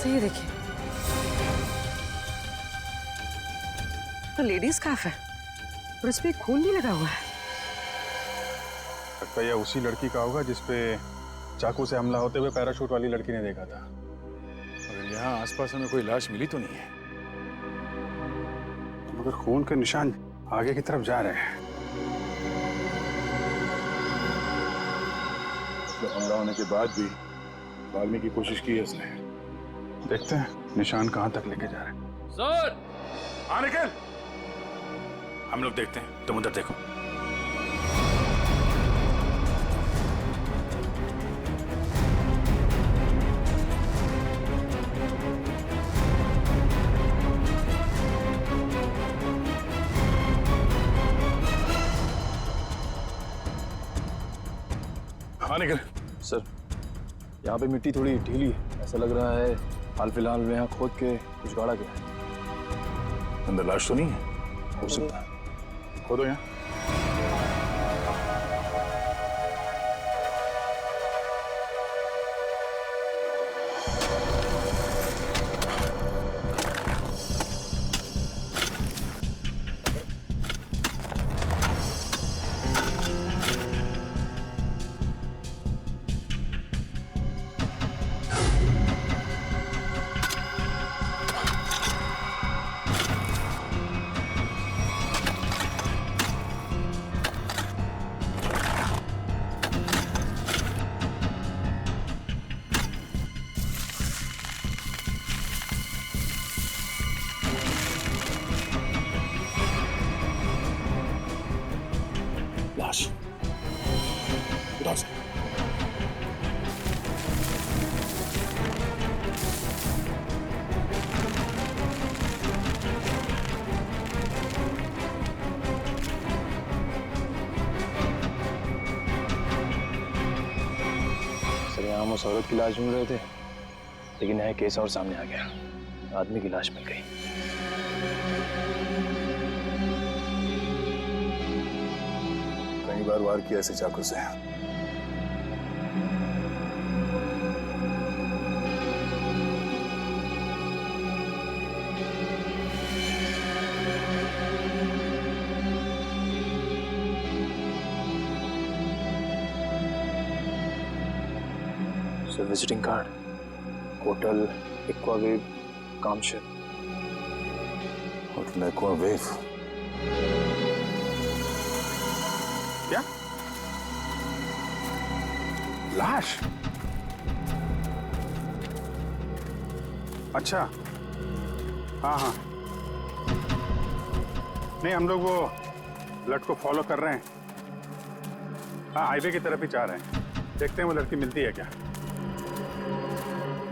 Sir ये देखिए, तो लेडीज स्कार्फ है और इस पे खून भी लगा हुआ है। लगता है यह उसी लड़की का होगा जिसपे चाकू से हमला होते हुए पैराशूट वाली लड़की ने देखा था। मगर यहाँ आसपास हमें कोई लाश मिली तो नहीं है। मगर खून के निशान आगे की तरफ जा रहे हैं। तो हमला होने के बाद भी भागने की कोशिश की है इसने। देखते हैं निशान कहां तक लेके जा रहे हैं। सर, हाँ निकल। हम लोग देखते हैं, तुम उधर देखो। हाँ निकल। सर, यहाँ पे मिट्टी थोड़ी ढीली है, ऐसा लग रहा है हाल फिलहाल में यहाँ खोद के कुछ गाड़ा गया है। अंदर लाश तो नहीं है? हो सकता है। खोदो यहाँ। लाश उधर से। सर, यहाँ हम उस औरत की लाश ढूंढ रहे थे, लेकिन यहाँ केस और सामने आ गया। आदमी की लाश मिल गई। कई बार वार किया ऐसे चाकू से। Sir, visiting card, hotel Aquawave कामशेर। Hotel Aquawave. क्या लाश? अच्छा, हाँ हाँ, नहीं हम लोग वो लट को फॉलो कर रहे हैं। हाँ, हाईवे की तरफ ही जा रहे हैं। देखते हैं वो लड़की मिलती है क्या।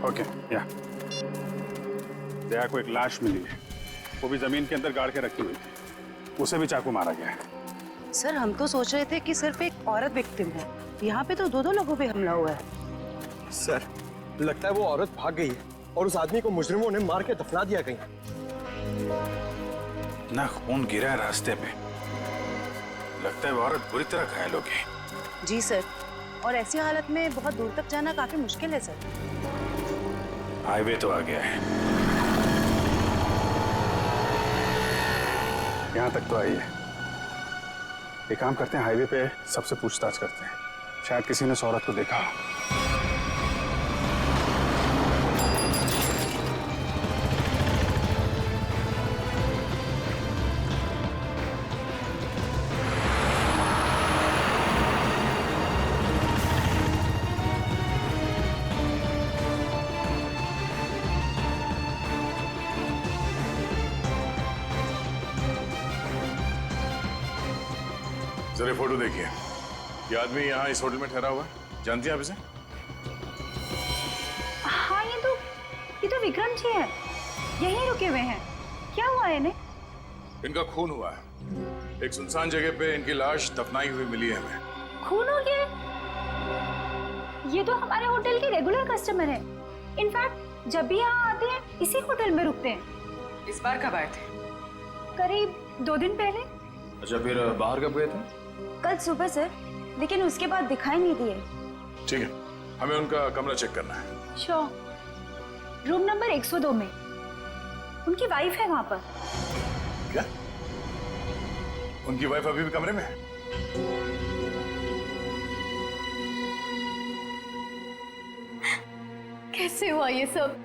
ओके, या दया को एक लाश मिली है, वो भी जमीन के अंदर गाड़ के रखी हुई थी। उसे भी चाकू मारा गया है। सर हम तो सोच रहे थे कि सिर्फ एक औरत विक्टिम है, यहाँ पे तो दो लोगों पे हमला हुआ है। सर, लगता है वो औरत भाग गई है और उस आदमी को मुजरिमों ने मार के दफना दिया कहीं। ना खून गिरा है रास्ते पे। लगता है वो औरत बुरी तरह घायल हो गई। जी सर, और ऐसी हालत में बहुत दूर तक जाना काफी मुश्किल है सर। हाईवे तो आ गया है। यहाँ तक तो आई है। एक काम करते हैं, हाईवे पे सबसे पूछताछ करते हैं, शायद किसी ने इस औरत को देखा हो। जरा फोटो देखिए। ये आदमी यहाँ इस होटल में ठहरा हुआ है, जानती हैं आप इसे? हाँ, ये तो विक्रम जी है, यहीं रुके हुए हैं। क्या हुआ है इन्हें? इनका खून हुआ है। एक सुनसान जगह पे इनकी लाश दफनाई हुई मिली है हमें। खून हो गया है? ये तो हमारे होटल के रेगुलर कस्टमर है। इनफैक्ट जब भी यहाँ आते हैं इसी होटल में रुकते हैं। इस बार कब आए थे? करीब 2 दिन पहले। अच्छा, फिर बाहर कब गए थे? कल सुबह सर, लेकिन उसके बाद दिखाई नहीं दिए। ठीक है, हमें उनका कमरा चेक करना है। श्योर। रूम नंबर 102 में। उनकी वाइफ है वहां पर। क्या? उनकी वाइफ अभी भी कमरे में है? कैसे हुआ ये सब?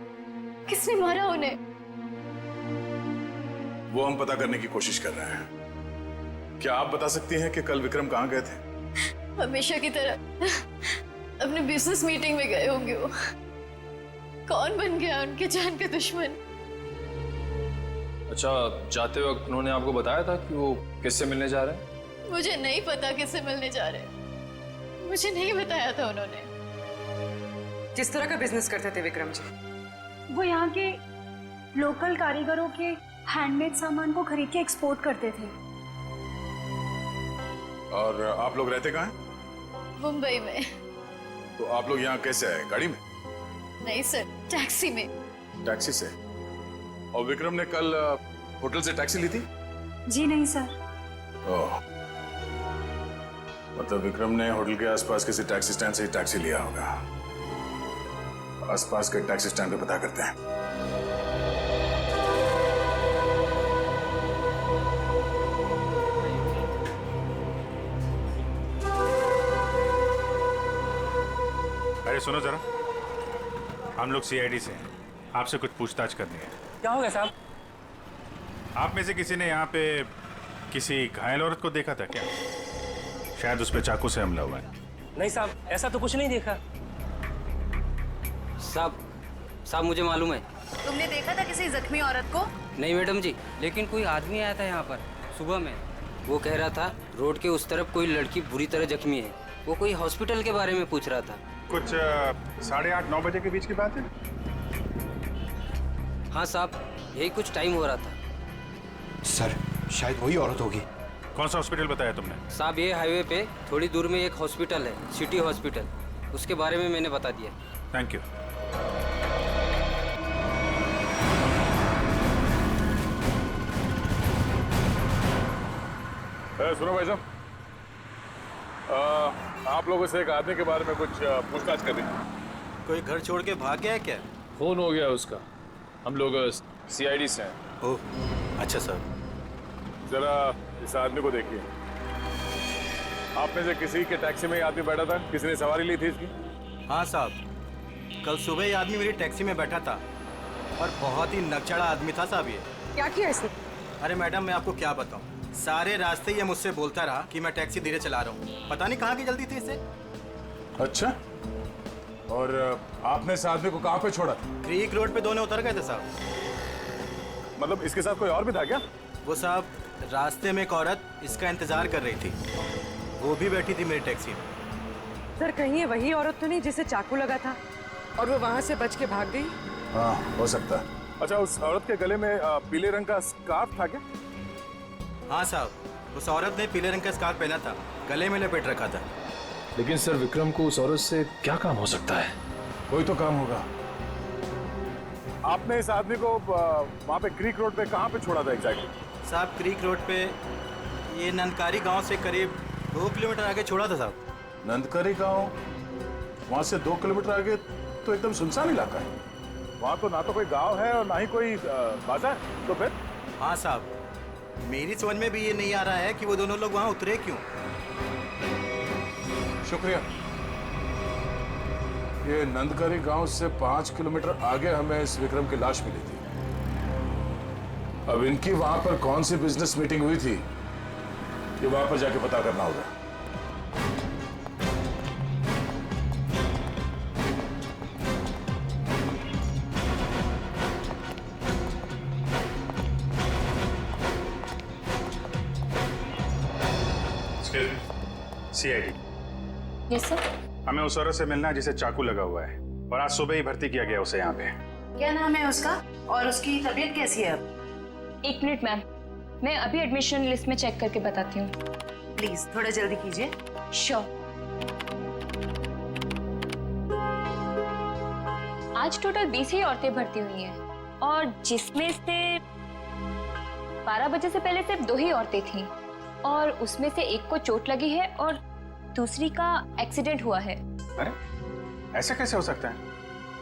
किसने मारा उन्हें? वो हम पता करने की कोशिश कर रहे हैं। क्या आप बता सकती हैं कि कल विक्रम कहाँ गए थे? हमेशा की तरह अपने बिजनेस मीटिंग में गए होंगे वो। कौन बन गया उनके जान का दुश्मन? अच्छा, जाते वक्त उन्होंने आपको बताया था कि वो किससे मिलने जा रहे हैं? मुझे नहीं पता किससे मिलने जा रहे हैं। मुझे नहीं बताया था उन्होंने। किस तरह का बिजनेस करते थे विक्रम जी? वो यहाँ के लोकल कारीगरों के हैंडमेड सामान को खरीद के एक्सपोर्ट करते थे। और आप लोग रहते कहाँ हैं? मुंबई में। तो आप लोग यहाँ कैसे आए? गाड़ी में? नहीं सर, टैक्सी में। टैक्सी से? और विक्रम ने कल होटल से टैक्सी ली थी? जी नहीं सर। ओह, मतलब विक्रम ने होटल के आसपास किसी टैक्सी स्टैंड से ही टैक्सी लिया होगा। आसपास के टैक्सी स्टैंड पे पता करते हैं। अरे सुनो जरा, हम लोग सीआईडी से हैं, आपसे कुछ पूछताछ करनी है। क्या हो गया साहब? आप में से किसी ने यहाँ पे किसी घायल औरत को देखा था क्या? शायद उस पे चाकू से हमला हुआ है। नहीं साहब, ऐसा तो कुछ नहीं देखा। साहब मुझे मालूम है। तुमने देखा था किसी जख्मी औरत को? नहीं मैडम जी, लेकिन कोई आदमी आया था यहाँ पर सुबह में। वो कह रहा था रोड के उस तरफ कोई लड़की बुरी तरह जख्मी है। वो कोई हॉस्पिटल के बारे में पूछ रहा था। कुछ 8:30-9 बजे के बीच की बात है। हाँ साहब, यही कुछ टाइम हो रहा था। सर, शायद वही औरत होगी। कौन सा हॉस्पिटल बताया तुमने? साहब ये हाईवे पे थोड़ी दूर में एक हॉस्पिटल है, सिटी हॉस्पिटल। उसके बारे में मैंने बता दिया। Thank you. सुनो भाई साहब, आप लोगों से एक आदमी के बारे में कुछ पूछताछ करनी है। कोई घर छोड़ के भाग गया है क्या? फोन हो गया उसका। हम लोग सीआईडी से हैं। ओह, अच्छा सर। जरा इस आदमी को देखिए। आप में से किसी के टैक्सी में ये आदमी बैठा था? किसी ने सवारी ली थी इसकी? हाँ साहब, कल सुबह ये आदमी मेरी टैक्सी में बैठा था और बहुत ही नकचड़ा आदमी था साहब ये। क्या किया इसने? अरे मैडम, मैं आपको क्या बताऊं, सारे रास्ते ये मुझसे बोलता रहा कि मैं टैक्सी धीरे चला रहा हूँ। पता नहीं कहाँ की जल्दी थी इसे। अच्छा, और आपने इस आदमी को कहाँ पे छोड़ा था? क्रीक रोड पे दोनों उतर गए थे साहब। मतलब इसके साथ कोई और भी था क्या? वो साहब, रास्ते में एक औरत इसका इंतजार कर रही थी। वो भी बैठी थी मेरी टैक्सी में। सर, कहीं ये वही औरत तो नहीं जिसे चाकू लगा था और वो वहाँ से बच के भाग गई? हाँ, हो सकता है। अच्छा, उस औरत के गले में पीले रंग का स्कार्फ था क्या? हाँ साहब, उस औरत ने पीले रंग का स्कार्फ पहना था, गले में लपेट रखा था। लेकिन सर, विक्रम को उस औरत से क्या काम हो सकता है? कोई तो काम होगा। आपने इस आदमी को वहाँ पे क्रीक रोड पे कहाँ पे छोड़ा था एग्जैक्टली? साहब, क्रीक रोड पे ये नंदकारी गांव से करीब 2 किलोमीटर आगे छोड़ा था साहब। नंदकारी गांव? वहाँ से 2 किलोमीटर आगे तो एकदम सुनसान इलाका है। वहाँ तो ना तो कोई गांव है और ना ही कोई बाजार। तो फिर? हाँ साहब, मेरी समझ में भी ये नहीं आ रहा है कि वो दोनों लोग वहाँ उतरे क्यों। शुक्रिया। ये नंदकारी गांव से 5 किलोमीटर आगे हमें इस विक्रम की लाश मिली थी। अब इनकी वहां पर कौन सी बिजनेस मीटिंग हुई थी, ये वहां पर जाके पता करना होगा। सीआईडी। Yes sir. हमें उस औरत से मिलना है जिसे चाकू लगा हुआ है और आज सुबह ही भर्ती किया गया उसे यहाँ पे। क्या नाम है उसका और उसकी तबीयत कैसी है अब? 1 मिनट मैम, मैं अभी एडमिशन लिस्ट में चेक करके बताती हूँ। प्लीज थोड़ा जल्दी कीजिए। श्योर। आज टोटल 20 ही औरतें भर्ती हुई हैं और जिसमें से 12 बजे से पहले सिर्फ 2 ही औरतें थीं और उसमें से एक को चोट लगी है और दूसरी का एक्सीडेंट हुआ है। अरे ऐसा कैसे हो सकता है?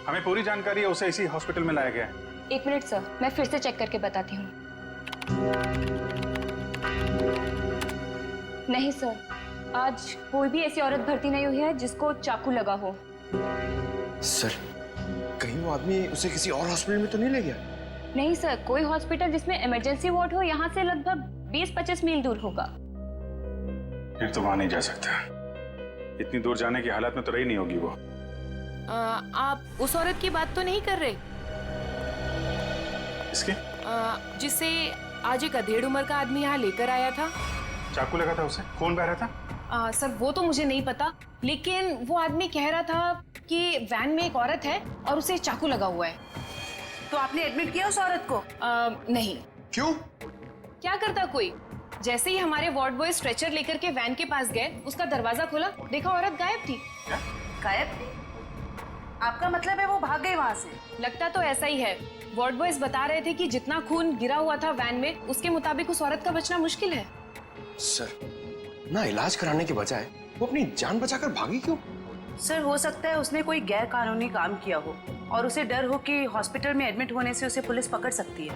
हमें पूरी जानकारी है, उसे इसी हॉस्पिटल में लाया गया है। 1 मिनट सर, मैं फिर से चेक करके बताती हूँ। नहीं सर, आज कोई भी ऐसी औरत भर्ती नहीं हुई है जिसको चाकू लगा हो। सर, कहीं वो आदमी उसे किसी और हॉस्पिटल में तो नहीं ले गया? नहीं सर, कोई हॉस्पिटल जिसमें इमरजेंसी वार्ड हो यहाँ से लगभग 20-25 मील दूर होगा। फिर तो वहां नहीं जा सकता। इतनी दूर जाने की हालत में तो रही नहीं होगी वो। आप उस औरत की बात तो नहीं कर रहे इसके जिसे आज एक अधेड़ उम्र का आदमी यहाँ लेकर आया था? चाकू लगा था उसे, खून बह रहा था। सर वो तो मुझे नहीं पता, लेकिन वो आदमी कह रहा था कि वैन में एक औरत है और उसे चाकू लगा हुआ है। तो आपने एडमिट किया उस औरत को? नहीं। क्यों? क्या करता कोई? जैसे ही हमारे वार्ड बॉय स्ट्रेचर लेकर के वैन के पास गए, उसका दरवाजा खोला, देखा औरत गायब थी। गायब? आपका मतलब है वो भाग गई वहां से? लगता तो ऐसा ही है। वार्ड बॉयज बता रहे थे कि जितना खून गिरा हुआ था वैन में, उसके मुताबिक उस औरत का बचना मुश्किल है। सर, ना इलाज कराने के बजाय वो अपनी जान बचाकर भागी क्यों? सर हो सकता है उसने कोई गैर कानूनी काम किया हो और उसे डर हो कि हॉस्पिटल में एडमिट होने से उसे पुलिस पकड़ सकती है।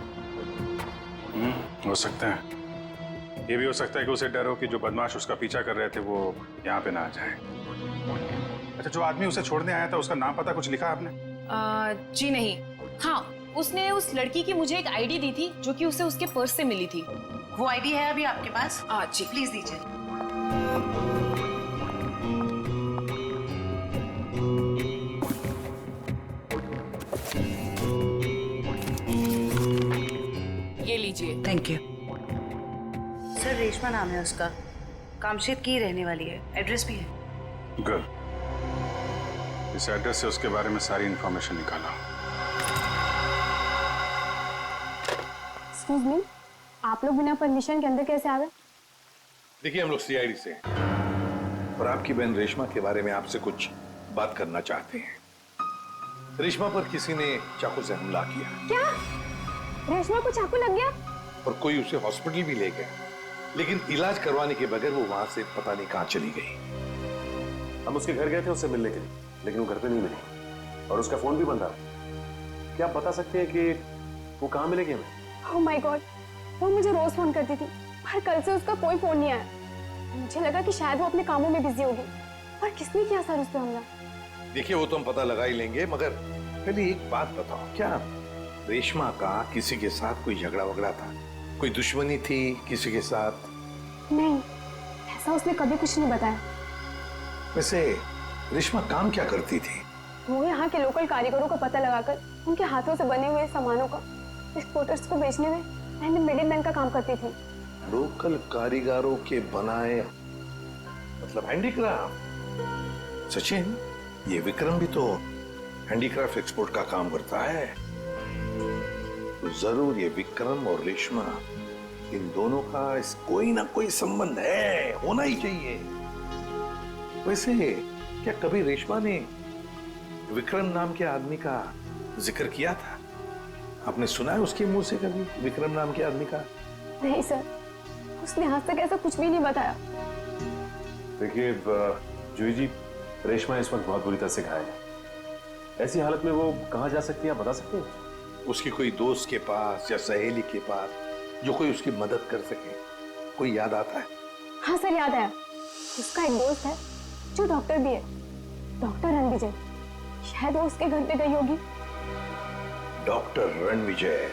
हो सकता है। ये भी हो सकता है कि उसे डर हो कि जो बदमाश उसका पीछा कर रहे थे वो यहाँ पे ना आ जाए। अच्छा, जो आदमी उसे छोड़ने आया था उसका नाम पता कुछ लिखा आपने? जी नहीं। हाँ, उसने उस लड़की की मुझे एक आईडी दी थी जो कि उसे उसके पर्स से मिली थी। वो आईडी है अभी आपके पास? जी प्लीज दीजिए। ये लीजिए। Thank you. सर रेशमा नाम है उसका, कामशेद की रहने वाली है, एड्रेस भी है। गुड। इस एड्रेस से उसके बारे में सारी इंफॉर्मेशन निकाला। एक्सक्यूज मी, आप लोग बिना परमिशन के अंदर कैसे आ गए? देखिए, हम लोग सीआईडी से हैं और आपकी बहन रेशमा के बारे में आपसे कुछ बात करना चाहते हैं। रेशमा पर किसी ने चाकू से हमला किया। क्या? रेशमा को चाकू लग गया? और कोई उसे हॉस्पिटल भी ले गया, लेकिन इलाज करवाने के बगैर वो वहां से पता नहीं कहां चली गई। हम उसके घर गए थे उससे मिलने के लिए, लेकिन वो घर पे नहीं मिली और उसका फोन भी बंद था। क्या आप बता सकते हैं कि वो कहाँ मिलेगी हमें? ओह माय गॉड, वो मुझे रोज फोन करती थी, पर कल से उसका कोई फोन नहीं आया। मुझे लगा कि शायद वो अपने कामों में बिजी होगी। पर किसने किया सर उस पे हमला? देखिए, वो तो हम पता लगा ही लेंगे, मगर पहले एक बात बताओ, क्या रेशमा का किसी के साथ कोई झगड़ा वगड़ा था? कोई दुश्मनी थी किसी के साथ? नहीं, ऐसा उसने कभी कुछ नहीं बताया। वैसे रेशमा काम क्या करती थी? वो यहाँ के लोकल कारीगरों का पता लगाकर उनके हाथों से बने हुए सामानों को एक्सपोर्टर्स को बेचने में एंड मिडिलमैन का काम करती थी। लोकल कारीगरों के बनाए, मतलब हैंडीक्राफ्ट। सचिन, ये विक्रम भी तो हैंडीक्राफ्ट एक्सपोर्ट का काम करता है। तो जरूर ये विक्रम और रेशमा, इन दोनों का कोई ना कोई संबंध है, होना ही चाहिए। वैसे क्या कभी रेशमा ने विक्रम नाम के आदमी का जिक्र किया था? आपने सुना है उसके मुंह से कभी विक्रम नाम के आदमी का? नहीं सर, उसने आज तक ऐसा कुछ भी नहीं बताया। देखिए जूही जी, रेशमा इस वक्त बहुत बुरी तरह से घायल है। ऐसी हालत में वो कहाँ जा सकती है, आप बता सकते हैं? उसकी कोई दोस्त के पास या सहेली के पास जो कोई उसकी मदद कर सके, कोई याद आता है? हाँ सर, याद आया। उसका एक दोस्त है जो डॉक्टर भी है, डॉक्टर रणविजय। शायद वो उसके घर पे गई होगी। डॉक्टर रणविजय?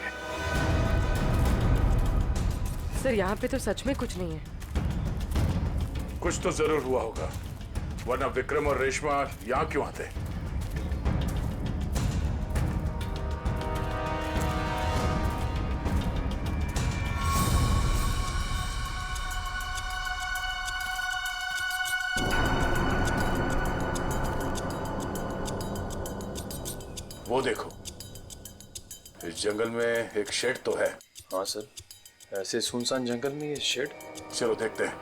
सर यहाँ पे तो सच में कुछ नहीं है। कुछ तो जरूर हुआ होगा, वरना विक्रम और रेशमा यहाँ क्यों आते? वो देखो, इस जंगल में एक शेड तो है। हाँ सर, ऐसे सुनसान जंगल में ये शेड? चलो देखते हैं।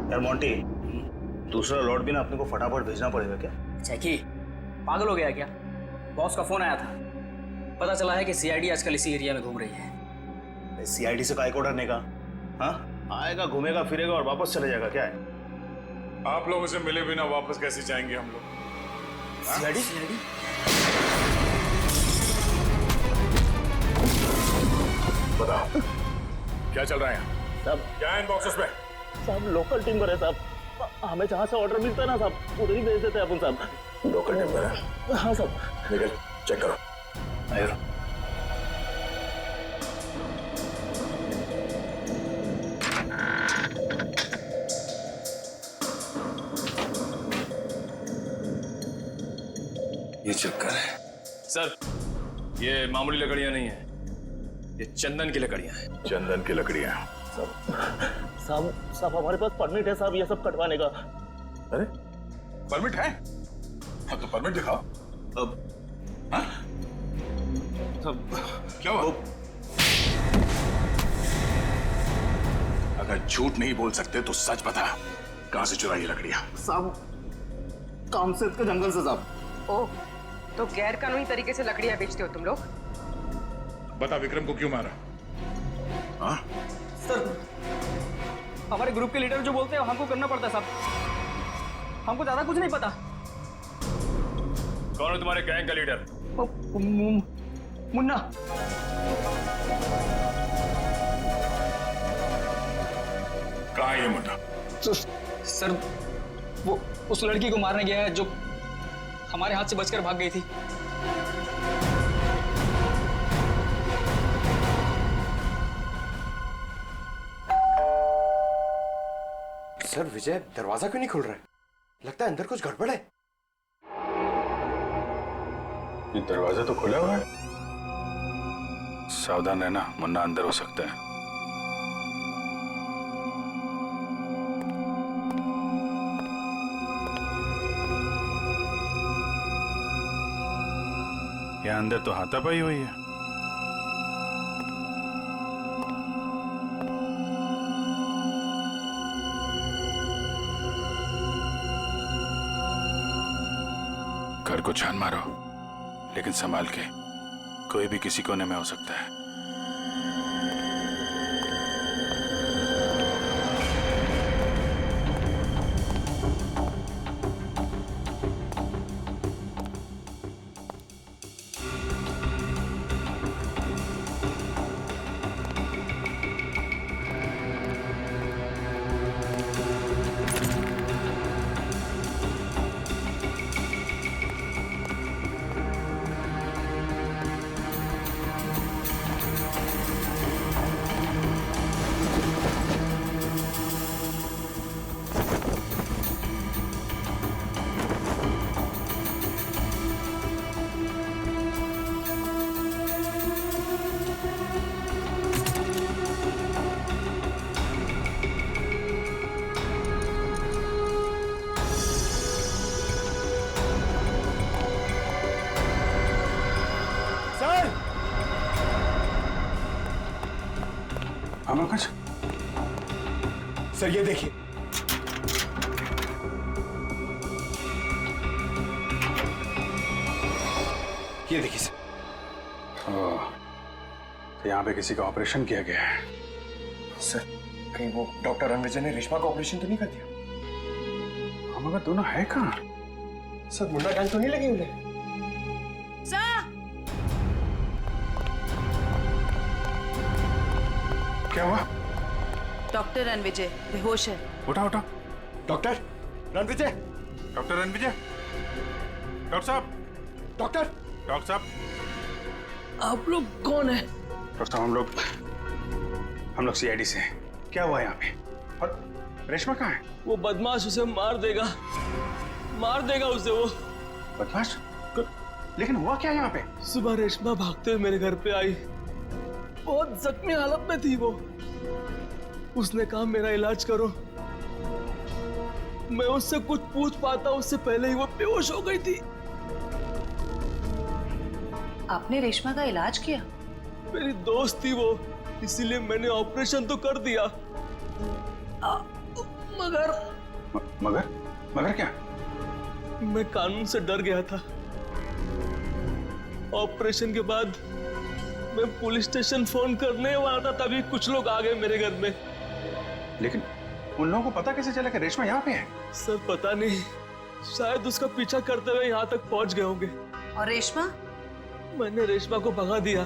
यार मोंटी, दूसरा लॉट भी ना अपने को फटाफट भेजना पड़ेगा क्या? जैकी, पागल हो गया क्या? बॉस का फोन आया था, पता चला है कि सीआईडी आजकल इसी एरिया में घूम रही है। सीआईडी से काय को डरने का? हाँ, आएगा, घूमेगा फिरेगा और वापस चले जाएगा, क्या है? आप लोगों से मिले बिना वापस कैसे जाएंगे हम लोग? सीआईडी? बताओ क्या चल रहा है यहाँ? सब क्या है इन बॉक्सेस में? सब लोकल टिम्बर है साहब, हमें जहाँ से ऑर्डर मिलता है ना साहब, उधर ही भेज देते हैं अपन साहब। लोकल टिम्बर है? हाँ साहब। निकल चेक करो। आयो। ये चक्कर है सर, ये मामूली लकड़ियां नहीं है, ये चंदन की लकड़ियां हैं। चंदन की लकड़ियां? साहब हमारे पास परमिट है साहब ये सब कटवाने का। अरे परमिट है? हाँ तो परमिट दिखाओ। अब हाँ? क्या हुआ? अगर झूठ नहीं बोल सकते तो सच बता, कहां से चुराई ये लकड़ियां? साहब कामसेद के जंगल से साहब। ओह, तो गैर कानूनी तरीके से लकड़ियां बेचते हो तुम लोग? बता विक्रम को क्यों मारा? हाँ? सर, हमारे ग्रुप के लीडर जो बोलते हैं हमको करना पड़ता है साहब, हमको ज्यादा कुछ नहीं पता। कौन है तुम्हारे गैंग का लीडर? मुन्ना। कहाँ है ये मुन्ना? सर, वो उस लड़की को मारने गया है जो हमारे हाथ से बचकर भाग गई थी। सर विजय, दरवाजा क्यों नहीं खुल रहा है? लगता है अंदर कुछ गड़बड़ है। ये दरवाजा तो खुला हुआ है। सावधान रहना, मुन्ना अंदर हो सकता है। यहाँ अंदर तो हाथापाई हुई है। घर को छान मारो, लेकिन संभाल के, कोई भी किसी कोने में हो सकता है। कुछ सर ये देखिए, ये देखिए सर। तो यहाँ पे किसी का ऑपरेशन किया गया है। सर कहीं वो डॉक्टर रणविजय ने रेशमा का ऑपरेशन तो नहीं कर दिया? हम अगर दोनों है कहाँ? सर मुन्ना गैंग तो नहीं लगी उन्हें? क्या हुआ? डॉक्टर रणविजय बेहोश है। उठा उठा। Doctor Ranvijay, doctor Ranvijay, doctor साहब, डॉक्टर साहब, आप लोग कौन है? डॉक्टर साहब, हम लोग सीआईडी से हैं। क्या हुआ यहाँ पे? और रेशमा कहाँ है? वो बदमाश उसे मार देगा उसे वो। बदमाश? लेकिन हुआ क्या यहाँ पे? सुबह रेशमा भागते हुए मेरे घर पे आई, बहुत जख्मी हालत में थी वो। उसने कहा मेरा इलाज करो। मैं उससे कुछ पूछ पाता उससे पहले ही वो बेहोश हो गई थी। आपने रेशमा का इलाज किया? मेरी दोस्त थी वो, इसीलिए मैंने ऑपरेशन तो कर दिया, मगर मगर मगर क्या? मैं कानून से डर गया था। ऑपरेशन के बाद मैं पुलिस स्टेशन फोन करने वाला था, तभी कुछ लोग आ गए मेरे घर में। लेकिन उन लोगों को पता कैसे चला कि रेशमा यहाँ पे है? सर पता नहीं, शायद उसका पीछा करते हुए यहाँ तक पहुँच गए होंगे। और रेशमा? मैंने रेशमा को भगा दिया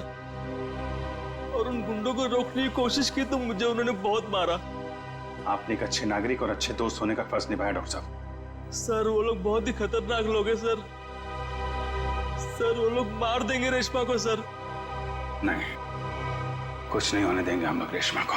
और उन गुंडों को रोकने की कोशिश की तो मुझे उन्होंने बहुत मारा। आपने एक अच्छे नागरिक और अच्छे दोस्त होने का फर्ज निभाया डॉक्टर साहब। सर वो लोग बहुत ही खतरनाक लोग हैं सर। सर वो लोग मार देंगे रेशमा को सर। नहीं, कुछ नहीं होने देंगे हम लोग रेशमा को।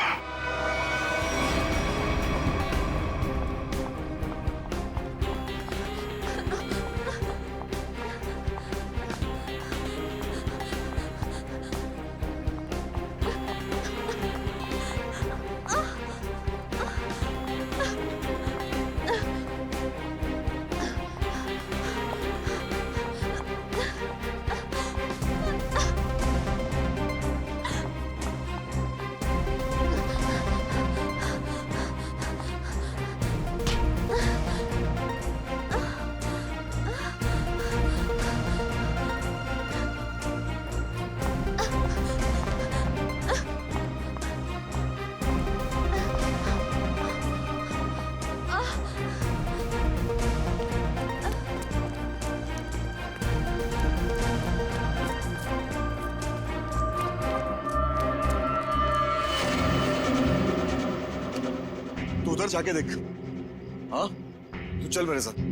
उधर जाके देख। हाँ, तू चल मेरे साथ।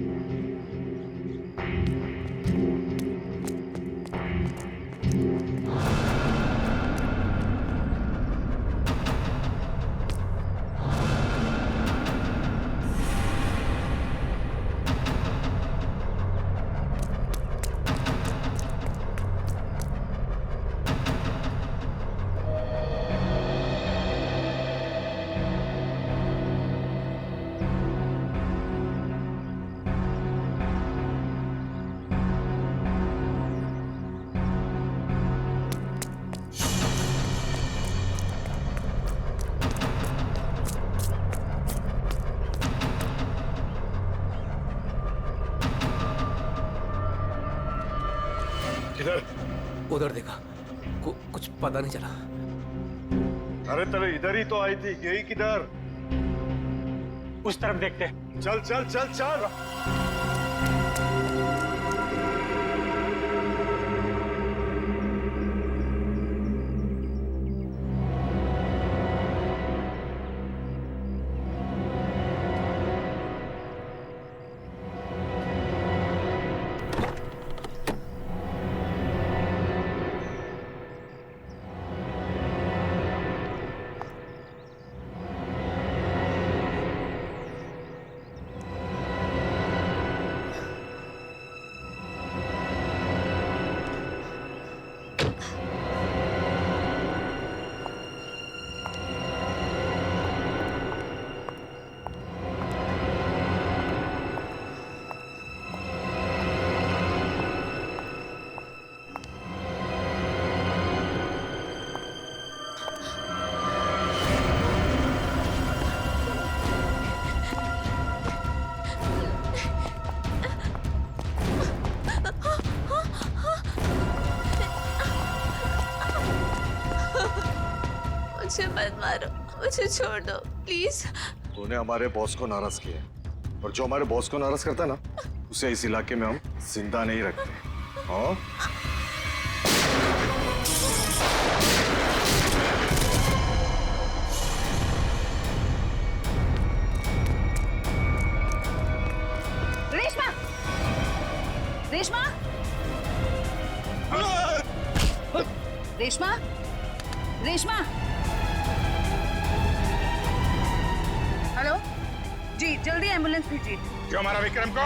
उधर देखा, कुछ पता नहीं चला। अरे तेरे इधर ही तो आई थी, यही किधर? उस तरफ देखते। चल चल चल चल। मुझे मत मारो, मुझे छोड़ दो प्लीज। तूने हमारे बॉस को नाराज किया है, और जो हमारे बॉस को नाराज करता है ना, उसे इस इलाके में हम जिंदा नहीं रखते। हाँ? रेशमा! रेशमा! रेशमा! रेशमा! हेलो जी, जल्दी एम्बुलेंस भेजिए। क्यों मारा विक्रम को?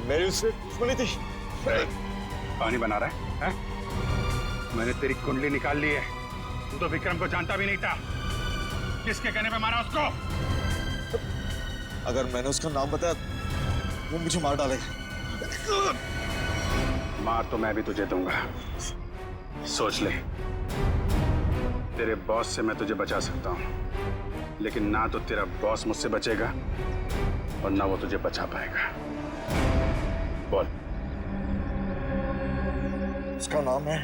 मेरी उससे दुश्मनी थी। पानी बना रहा है? मैंने तेरी कुंडली निकाल ली है। तू तो विक्रम को जानता भी नहीं था। किसके कहने पे मारा उसको? अगर मैंने उसका नाम बताया वो मुझे मार डालेगा। मार तो मैं भी तुझे दूंगा, सोच ले। तेरे बॉस से मैं तुझे बचा सकता हूँ, लेकिन ना तो तेरा बॉस मुझसे बचेगा, और ना वो तुझे बचा पाएगा। बोल। उसका नाम है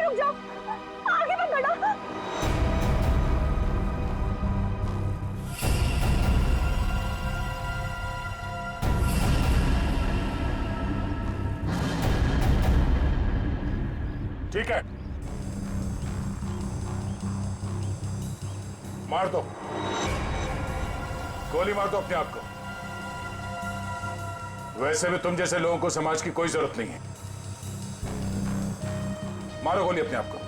रुक जाओ, आगे मत बढ़ो। ठीक है, मार दो, गोली मार दो अपने आप को। वैसे भी तुम जैसे लोगों को समाज की कोई जरूरत नहीं है। मारो गोली अपने आप को।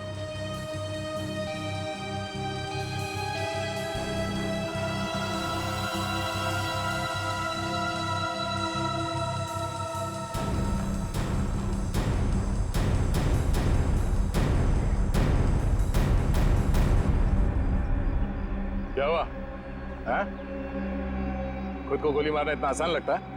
क्या हुआ? हैं? खुद को गोली मारना इतना आसान लगता है?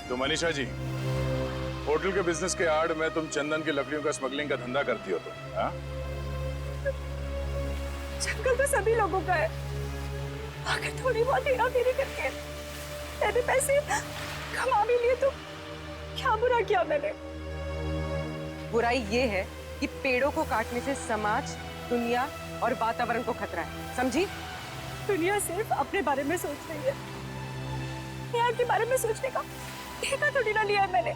तो मनीषा जी, होटल के बिजनेस के आड़ में तुम चंदन की लकड़ियों का स्मगलिंग का धंधा करती हो तुम, हाँ? जंगल तो सभी लोगों का है। अगर थोड़ी बहुत हेरा फेरी करके मैंने पैसे कमा भी लिए तो क्या बुरा किया मैंने? बुराई ये है कि पेड़ों को काटने से समाज, दुनिया और वातावरण को खतरा है, समझी? दुनिया सिर्फ अपने बारे में सोच रही है, यहाँ के बारे में सोचने का ठेका थोड़ी ना लिया है मैंने।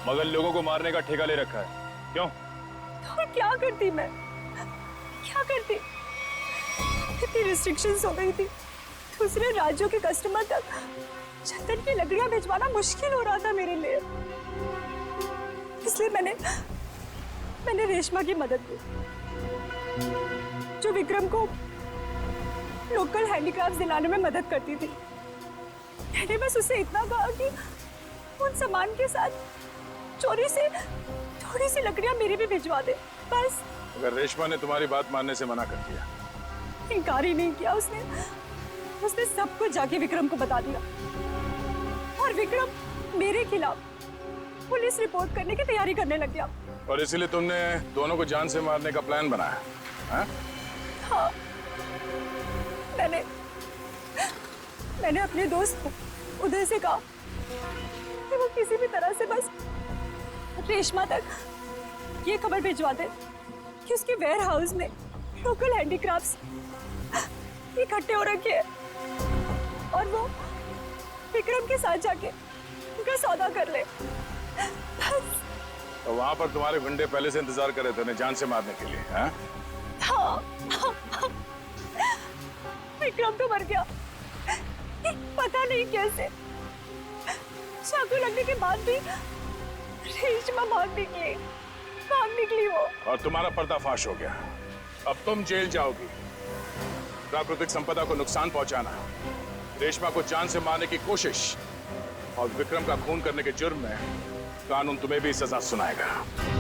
मगर लोगों को मारने का ठेका ले रखा है, क्यों? तो क्या करती मैं? क्या करती? इतनी रिस्ट्रिक्शंस हो गई थी, दूसरे राज्यों के कस्टमर तक चंदन की लकड़ियां भिजवाना मुश्किल हो रहा था मेरे लिए। इसलिए मैंने रेशमा की मदद की, जो विक्रम को लोकल हैंडीक्राफ्ट दिलाने में मदद करती थी। मैंने बस उससे इतना कहा कि उन सामान के साथ चोरी से थोड़ी सी लकड़ियां मेरी भी भिजवा दे, बस। अगर रेशमा ने तुम्हारी बात मानने से मना कर दिया? इनकार ही नहीं किया उसने सब कुछ जाके विक्रम को बता दिया और विक्रम मेरे खिलाफ पुलिस रिपोर्ट करने की तैयारी करने लग गया। और इसीलिए तुमने दोनों को जान से मारने का प्लान बनाया, हाँ? हाँ, मैंने अपने दोस्त उदय से कहा कि वो किसी भी तरह से बस रेशमा तक ये खबर भिजवा दे कि उसके वेयर हाउस में लोकल हैंडीक्राफ्ट्स इकट्ठे हो रखे हैं और वो विक्रम के साथ जाके उनका सौदा कर ले, बस। तो वहां पर तुम्हारे गुंडे पहले से इंतजार कर रहे थे उन्हें जान से मारने के लिए, हाँ? हाँ। विक्रम तो मर गया, पता नहीं कैसे चाकू लगने के बाद भी रेशमा भाग निकली वो। और तुम्हारा पर्दाफाश हो गया। अब तुम जेल जाओगी। प्राकृतिक संपदा को नुकसान पहुंचाना, रेशमा को जान से मारने की कोशिश और विक्रम का खून करने के जुर्म में कानून तुम्हें भी सजा सुनाएगा।